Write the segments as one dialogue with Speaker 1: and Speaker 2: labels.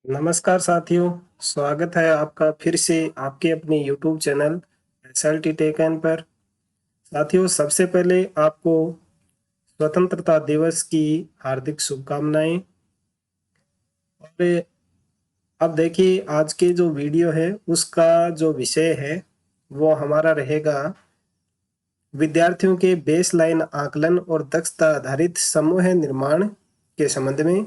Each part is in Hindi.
Speaker 1: नमस्कार साथियों, स्वागत है आपका फिर से आपके अपने YouTube channel SLT tech N पर। साथियों, सबसे पहले आपको स्वतंत्रता दिवस की हार्दिक शुभकामनाएं। और अब देखिए, आज के जो वीडियो है उसका जो विषय है वो हमारा रहेगा विद्यार्थियों के बेसलाइन आकलन और दक्षता आधारित समूह निर्माण के संबंध में।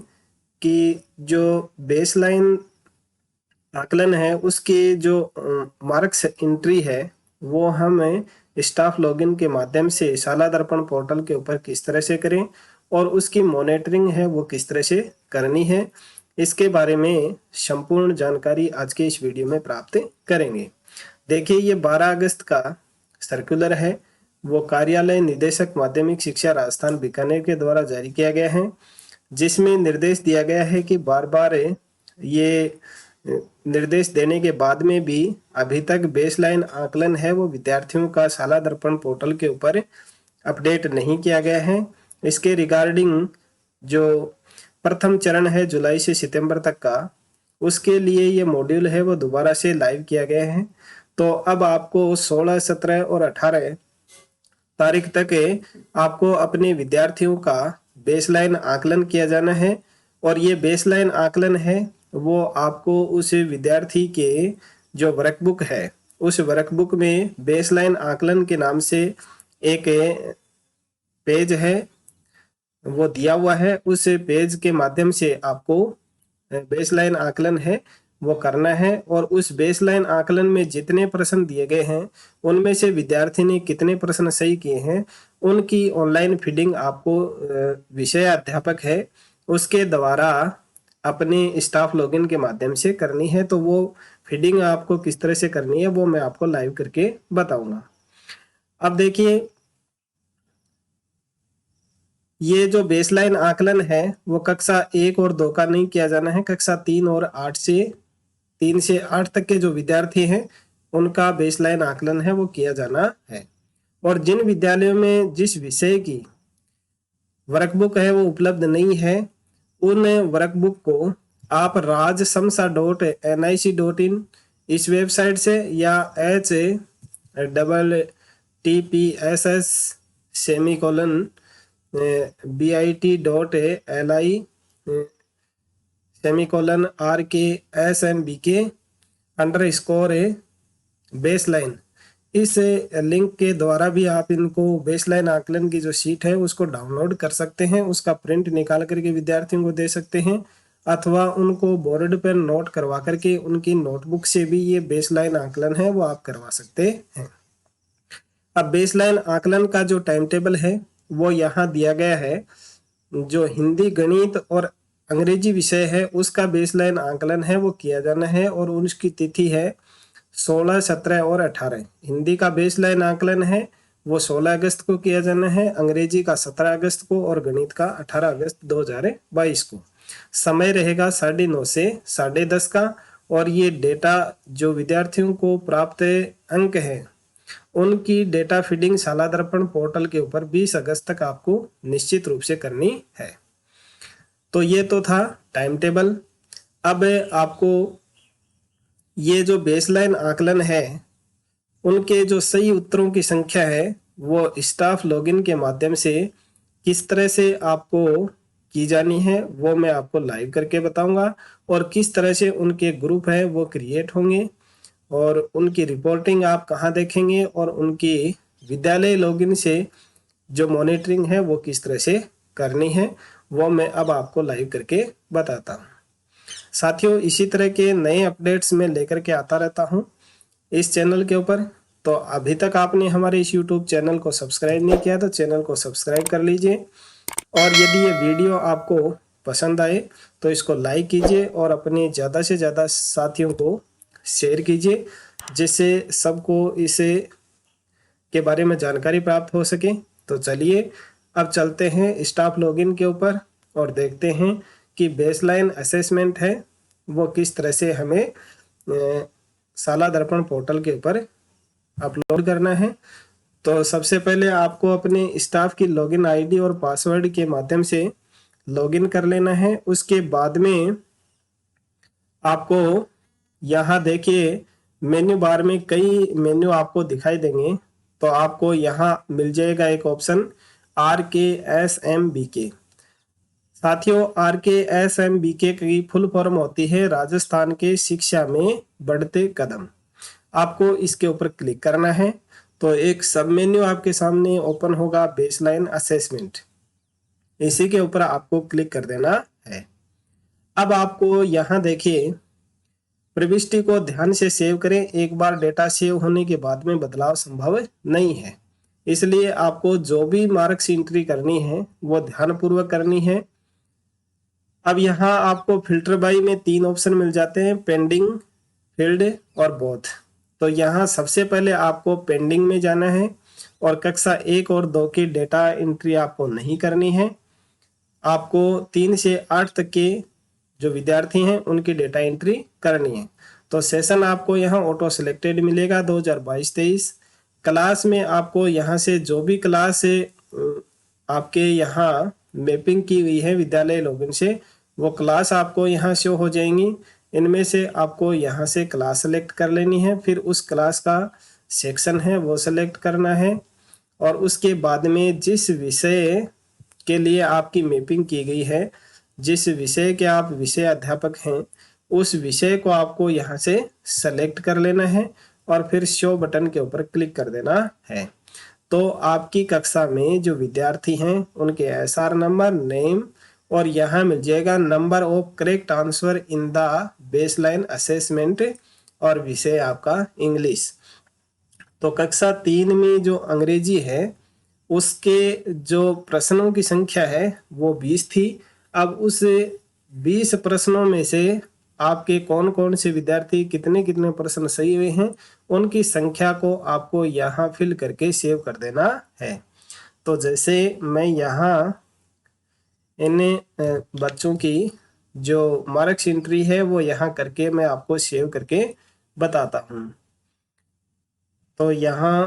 Speaker 1: कि जो बेसलाइन आकलन है उसके जो मार्क्स एंट्री है वो हमें स्टाफ लॉगिन के माध्यम से शाला दर्पण पोर्टल के ऊपर किस तरह से करें और उसकी मॉनिटरिंग है वो किस तरह से करनी है, इसके बारे में संपूर्ण जानकारी आज के इस वीडियो में प्राप्त करेंगे। देखिए, ये 12 अगस्त का सर्कुलर है, वो कार्यालय निदेशक माध्यमिक शिक्षा राजस्थान बीकानेर के द्वारा जारी किया गया है, जिसमें निर्देश दिया गया है कि बार बार ये निर्देश देने के बाद में भी अभी तक बेसलाइन आकलन है वो विद्यार्थियों का शाला दर्पण पोर्टल के ऊपर अपडेट नहीं किया गया है। इसके रिगार्डिंग जो प्रथम चरण है जुलाई से सितंबर तक का, उसके लिए ये मॉड्यूल है वो दोबारा से लाइव किया गया है। तो अब आपको 16, 17 और 18 तारीख तक आपको अपने विद्यार्थियों का बेसलाइन आकलन किया जाना है। और ये बेसलाइन आकलन है वो आपको उस विद्यार्थी के जो वर्कबुक है उस वर्कबुक में बेसलाइन आकलन के नाम से एक पेज है वो दिया हुआ है। उस पेज के माध्यम से आपको बेसलाइन आकलन है वो करना है। और उस बेसलाइन आकलन में जितने प्रश्न दिए गए हैं उनमें से विद्यार्थी ने कितने प्रश्न सही किए हैं उनकी ऑनलाइन फीडिंग आपको विषय अध्यापक है उसके द्वारा अपने स्टाफ लॉगिन के माध्यम से करनी है। तो वो फीडिंग आपको किस तरह से करनी है वो मैं आपको लाइव करके बताऊंगा। अब देखिए, ये जो बेसलाइन आकलन है वो कक्षा 1 और 2 का नहीं किया जाना है, कक्षा 3 और 3 से 8 तक के जो विद्यार्थी हैं उनका बेसलाइन आकलन है वो किया जाना है। और जिन विद्यालयों में जिस विषय की वर्कबुक है वो उपलब्ध नहीं है, उन वर्कबुक को आप rajsamsa.nic.in इस वेबसाइट से या HTTPS bit/RKSMBK बेसलाइन इस लिंक के द्वारा भी आप इनको बेसलाइन आकलन की जो शीट है उसको डाउनलोड कर सकते हैं, उसका प्रिंट निकाल करके विद्यार्थियों को दे सकते हैं, अथवा उनको बोर्ड पर नोट करवा करके उनकी नोटबुक से भी ये बेसलाइन आकलन है वो आप करवा सकते हैं। अब बेसलाइन आकलन का जो टाइम टेबल है वो यहाँ दिया गया है। जो हिंदी, गणित और अंग्रेजी विषय है उसका बेसलाइन आकलन है वो किया जाना है और उसकी तिथि है 16, 17 और 18। हिंदी का बेसलाइन आकलन है वो 16 अगस्त को किया जाना है, अंग्रेजी का 17 अगस्त को और गणित का 18 अगस्त 2022 को। समय रहेगा 9:30 से 10:30 का। और ये डेटा जो विद्यार्थियों को प्राप्त अंक है उनकी डेटा फीडिंग शाला दर्पण पोर्टल के ऊपर 20 अगस्त तक आपको निश्चित रूप से करनी है। तो ये तो था टाइम टेबल। अब आपको ये जो बेसलाइन आकलन है उनके जो सही उत्तरों की संख्या है वो स्टाफ लॉगिन के माध्यम से किस तरह से आपको की जानी है वो मैं आपको लाइव करके बताऊंगा। और किस तरह से उनके ग्रुप है वो क्रिएट होंगे और उनकी रिपोर्टिंग आप कहाँ देखेंगे और उनकी विद्यालय लॉगिन से जो मॉनिटरिंग है वो किस तरह से करनी है वो मैं अब आपको लाइव करके बताता हूँ। साथियों, इसी तरह के नए अपडेट्स मैं लेकर के आता रहता हूँ इस चैनल के ऊपर। तो अभी तक आपने हमारे इस YouTube चैनल को सब्सक्राइब नहीं किया तो चैनल को सब्सक्राइब कर लीजिए। और यदि ये वीडियो आपको पसंद आए तो इसको लाइक कीजिए और अपने ज़्यादा से ज़्यादा साथियों को शेयर कीजिए, जिससे सबको इसे के बारे में जानकारी प्राप्त हो सके। तो चलिए अब चलते हैं स्टाफ लॉगिन के ऊपर और देखते हैं कि बेसलाइन असेसमेंट है वो किस तरह से हमें शाला दर्पण पोर्टल के ऊपर अपलोड करना है। तो सबसे पहले आपको अपने स्टाफ की लॉगिन आईडी और पासवर्ड के माध्यम से लॉगिन कर लेना है। उसके बाद में आपको यहाँ देखिए मेन्यू बार में कई मेन्यू आपको दिखाई देंगे, तो आपको यहाँ मिल जाएगा एक ऑप्शन RKSMBK। साथियों, RKSMBK की फुल फॉर्म होती है राजस्थान के शिक्षा में बढ़ते कदम। आपको इसके ऊपर क्लिक करना है तो एक सब मेन्यू आपके सामने ओपन होगा, बेसलाइन असेसमेंट। इसी के ऊपर आपको क्लिक कर देना है। अब आपको यहाँ देखिए प्रविष्टि को ध्यान से सेव करें। एक बार डेटा सेव होने के बाद में बदलाव संभव नहीं है, इसलिए आपको जो भी मार्क्स एंट्री करनी है वो ध्यानपूर्वक करनी है। अब यहाँ आपको फिल्टर बाई में 3 ऑप्शन मिल जाते हैं, पेंडिंग, फील्ड और बोथ। तो यहाँ सबसे पहले आपको पेंडिंग में जाना है और कक्षा 1 और 2 की डेटा एंट्री आपको नहीं करनी है। आपको 3 से 8 तक के जो विद्यार्थी हैं उनकी डेटा एंट्री करनी है। तो सेशन आपको यहाँ ऑटो सिलेक्टेड मिलेगा 2022-23। क्लास में आपको यहाँ से जो भी क्लास आपके यहाँ मैपिंग की हुई है विद्यालय लॉगिन से, वो क्लास आपको यहाँ शो हो जाएंगी। इनमें से आपको यहाँ से क्लास सेलेक्ट कर लेनी है, फिर उस क्लास का सेक्शन है वो सेलेक्ट करना है और उसके बाद में जिस विषय के लिए आपकी मैपिंग की गई है, जिस विषय के आप विषय अध्यापक हैं, उस विषय को आपको यहाँ से सेलेक्ट कर लेना है और फिर शो बटन के ऊपर क्लिक कर देना है। तो आपकी कक्षा में जो विद्यार्थी हैं उनके SR नंबर, नेम और यहाँ मिल जाएगा number of correct answer in the baseline assessment और विषय आपका इंग्लिश। तो कक्षा 3 में जो अंग्रेजी है उसके जो प्रश्नों की संख्या है वो 20 थी। अब उस 20 प्रश्नों में से आपके कौन कौन से विद्यार्थी कितने कितने प्रश्न सही हुए हैं उनकी संख्या को आपको यहाँ फिल करके सेव कर देना है। तो जैसे मैं यहाँ इन बच्चों की जो मार्क्स एंट्री है वो यहाँ करके मैं आपको सेव करके बताता हूँ। तो यहाँ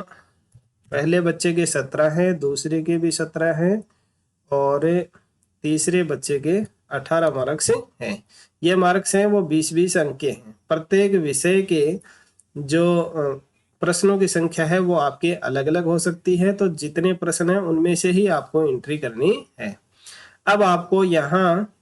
Speaker 1: पहले बच्चे के 17 हैं, दूसरे के भी 17 हैं और तीसरे बच्चे के 18 मार्क्स हैं। ये मार्क्स हैं वो 20-20 अंक के हैं। प्रत्येक विषय के जो प्रश्नों की संख्या है वो आपके अलग अलग हो सकती है, तो जितने प्रश्न हैं उनमें से ही आपको एंट्री करनी है। अब आपको यहाँ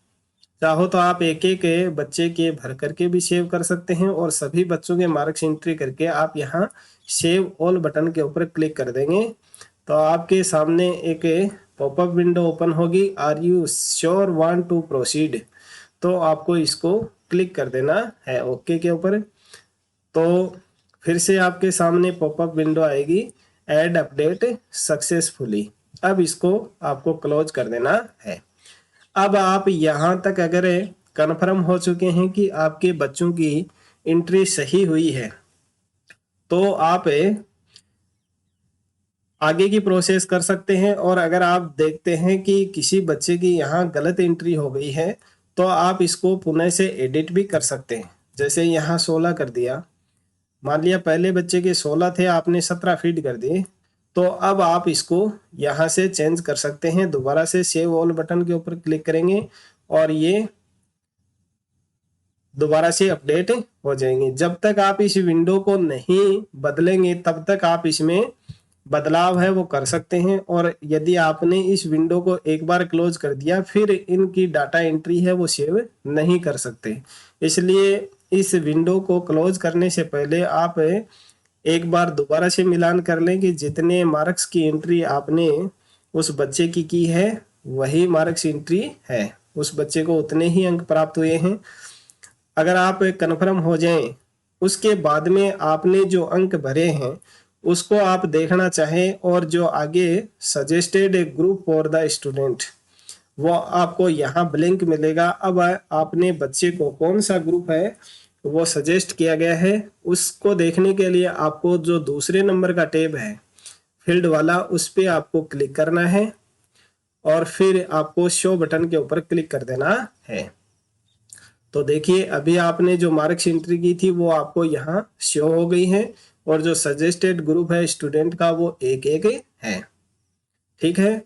Speaker 1: चाहो तो आप एक एक बच्चे के भर करके भी सेव कर सकते हैं और सभी बच्चों के मार्क्स एंट्री करके आप यहाँ सेव ऑल बटन के ऊपर क्लिक कर देंगे तो आपके सामने एक पॉपअप विंडो ओपन होगी, are you sure want to proceed. तो आपको इसको क्लिक कर देना है ओके के ऊपर। तो फिर से आपके सामने पॉपअप विंडो आएगी, ऐड अपडेट सक्सेसफुली। अब इसको आपको क्लोज कर देना है। अब आप यहाँ तक अगर कन्फर्म हो चुके हैं कि आपके बच्चों की एंट्री सही हुई है तो आप आगे की प्रोसेस कर सकते हैं। और अगर आप देखते हैं कि किसी बच्चे की यहाँ गलत एंट्री हो गई है तो आप इसको पुनः से एडिट भी कर सकते हैं। जैसे यहाँ 16 कर दिया, मान लिया पहले बच्चे के 16 थे, आपने 17 फीड कर दिए, तो अब आप इसको यहाँ से चेंज कर सकते हैं। दोबारा से सेव ऑल बटन के ऊपर क्लिक करेंगे और ये दोबारा से अपडेट हो जाएंगे। जब तक आप इस विंडो को नहीं बदलेंगे तब तक आप इसमें बदलाव है वो कर सकते हैं। और यदि आपने इस विंडो को एक बार क्लोज कर दिया फिर इनकी डाटा एंट्री है वो सेव नहीं कर सकते। इसलिए इस विंडो को क्लोज करने से पहले आप एक बार दोबारा से मिलान कर लें कि जितने मार्क्स की एंट्री आपने उस बच्चे की है वही मार्क्स एंट्री है, उस बच्चे को उतने ही अंक प्राप्त हुए हैं। अगर आप कन्फर्म हो जाएं उसके बाद में आपने जो अंक भरे हैं उसको आप देखना चाहें और जो आगे suggested group for the student वो आपको यहाँ ब्लैंक मिलेगा। अब आपने बच्चे को कौन सा ग्रुप है वो सजेस्ट किया गया है उसको देखने के लिए आपको जो दूसरे नंबर का टैब है फील्ड वाला उस पर आपको क्लिक करना है और फिर आपको शो बटन के ऊपर क्लिक कर देना है। तो देखिए अभी आपने जो मार्क्स एंट्री की थी वो आपको यहाँ शो हो गई है और जो सजेस्टेड ग्रुप है स्टूडेंट का वो एक एक है। ठीक है,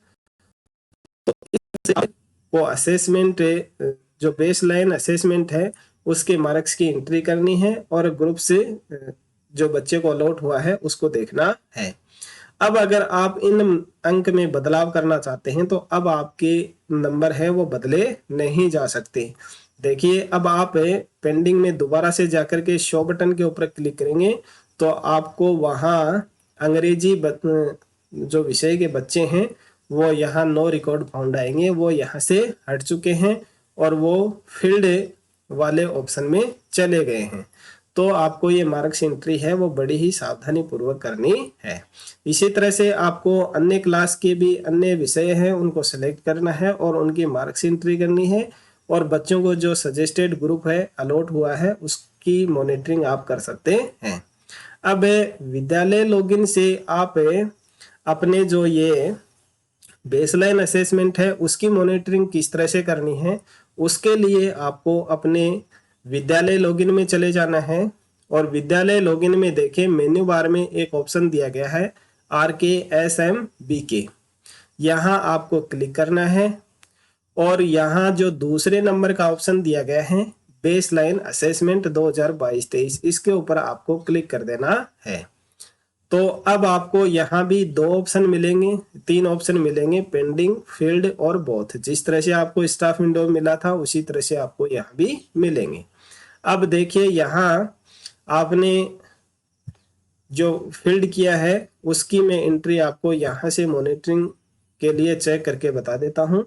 Speaker 1: तो इससे वो असेसमेंट जो बेसलाइन असेसमेंट है उसके मार्क्स की एंट्री करनी है और ग्रुप से जो बच्चे को अलॉट हुआ है उसको देखना है। अब अगर आप इन अंक में बदलाव करना चाहते हैं तो अब आपके नंबर है वो बदले नहीं जा सकते। देखिए अब आप पेंडिंग में दोबारा से जाकर के शो बटन के ऊपर क्लिक करेंगे तो आपको वहाँ अंग्रेजी जो विषय के बच्चे हैं वो यहाँ नो रिकॉर्ड फाउंड आएंगे, वो यहाँ से हट चुके हैं और वो फील्ड वाले ऑप्शन में चले गए हैं। तो आपको ये मार्क्स एंट्री है वो बड़ी ही सावधानी पूर्वक करनी है। इसी तरह से आपको अन्य क्लास के भी अन्य विषय हैं उनको सेलेक्ट करना है और उनकी मार्क्स एंट्री करनी है और बच्चों को जो सजेस्टेड ग्रुप है अलॉट हुआ है उसकी मॉनिटरिंग आप कर सकते हैं। अब विद्यालय लॉगिन से आप अपने जो ये बेसलाइन असेसमेंट है उसकी मॉनिटरिंग किस तरह से करनी है, उसके लिए आपको अपने विद्यालय लॉगिन में चले जाना है और विद्यालय लॉगिन में देखें मेन्यू बार में एक ऑप्शन दिया गया है RKSMBK, यहाँ आपको क्लिक करना है और यहाँ जो दूसरे नंबर का ऑप्शन दिया गया है बेसलाइन असेसमेंट 2022-23, इसके ऊपर आपको क्लिक कर देना है। तो अब आपको यहाँ भी दो ऑप्शन मिलेंगे, तीन ऑप्शन मिलेंगे, पेंडिंग, फील्ड और बोथ। जिस तरह से आपको स्टाफ विंडो में मिला था उसी तरह से आपको यहाँ भी मिलेंगे। अब देखिए यहाँ आपने जो फील्ड किया है उसकी मैं एंट्री आपको यहाँ से मॉनिटरिंग के लिए चेक करके बता देता हूँ।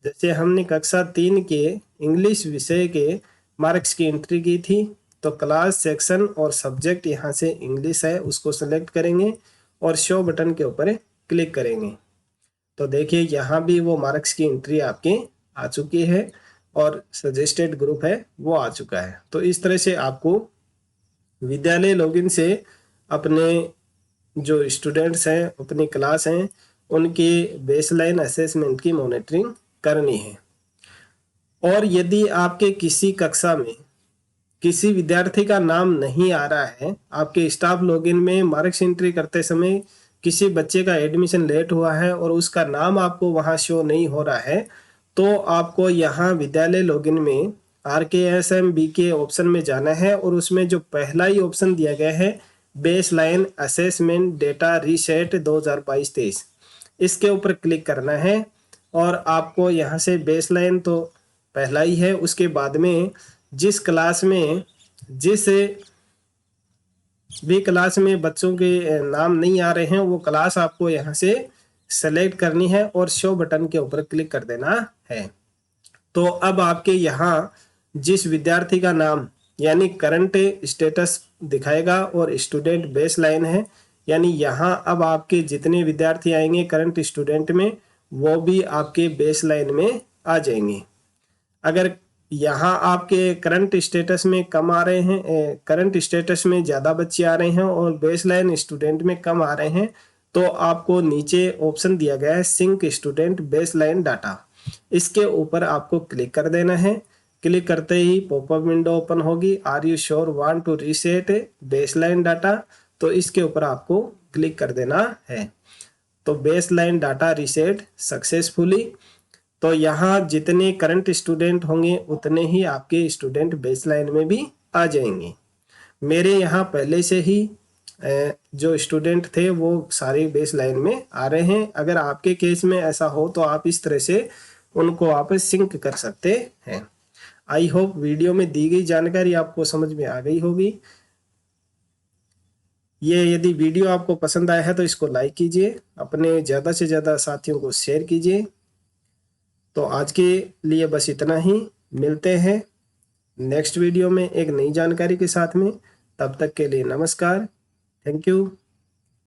Speaker 1: जैसे हमने कक्षा 3 के इंग्लिश विषय के मार्क्स की एंट्री की थी तो क्लास, सेक्शन और सब्जेक्ट यहाँ से इंग्लिश है उसको सेलेक्ट करेंगे और शो बटन के ऊपर क्लिक करेंगे तो देखिए यहाँ भी वो मार्क्स की एंट्री आपके आ चुकी है और सजेस्टेड ग्रुप है वो आ चुका है। तो इस तरह से आपको विद्यालय लॉगिन से अपने जो स्टूडेंट्स हैं, अपनी क्लास हैं, उनकी बेसलाइन असेसमेंट की मॉनिटरिंग करनी है। और यदि आपके किसी कक्षा में किसी विद्यार्थी का नाम नहीं आ रहा है, आपके स्टाफ लॉगिन में मार्क्स एंट्री करते समय किसी बच्चे का एडमिशन लेट हुआ है और उसका नाम आपको वहां शो नहीं हो रहा है, तो आपको यहाँ विद्यालय लॉगिन में RKSMBK ऑप्शन में जाना है और उसमें जो पहला ही ऑप्शन दिया गया है बेसलाइन असेसमेंट डेटा रीसेट 2022-23, इसके ऊपर क्लिक करना है और आपको यहाँ से बेसलाइन तो पहला ही है, उसके बाद में जिस क्लास में जिस भी क्लास में बच्चों के नाम नहीं आ रहे हैं वो क्लास आपको यहाँ से सेलेक्ट करनी है और शो बटन के ऊपर क्लिक कर देना है। तो अब आपके यहाँ जिस विद्यार्थी का नाम यानी करंट स्टेटस दिखाएगा और स्टूडेंट बेसलाइन है, यानी यहाँ अब आपके जितने विद्यार्थी आएंगे करंट स्टूडेंट में वो भी आपके बेसलाइन में आ जाएंगे। अगर यहाँ आपके करंट स्टेटस में कम आ रहे हैं, करंट स्टेटस में ज़्यादा बच्चे आ रहे हैं और बेसलाइन स्टूडेंट में कम आ रहे हैं, तो आपको नीचे ऑप्शन दिया गया है सिंक स्टूडेंट बेसलाइन डाटा, इसके ऊपर आपको क्लिक कर देना है। क्लिक करते ही पॉपअप विंडो ओपन होगी, are you sure want to reset baseline data, तो इसके ऊपर आपको क्लिक कर देना है। तो बेसलाइन डाटा रीसेट सक्सेसफुली। तो यहाँ जितने करंट स्टूडेंट होंगे उतने ही आपके स्टूडेंट बेसलाइन में भी आ जाएंगे। मेरे यहाँ पहले से ही जो स्टूडेंट थे वो सारे बेसलाइन में आ रहे हैं। अगर आपके केस में ऐसा हो तो आप इस तरह से उनको आप सिंक कर सकते हैं। आई होप वीडियो में दी गई जानकारी आपको समझ में आ गई होगी। ये यदि वीडियो आपको पसंद आया है तो इसको लाइक कीजिए, अपने ज़्यादा से ज़्यादा साथियों को शेयर कीजिए। तो आज के लिए बस इतना ही, मिलते हैं नेक्स्ट वीडियो में एक नई जानकारी के साथ में। तब तक के लिए नमस्कार, थैंक यू।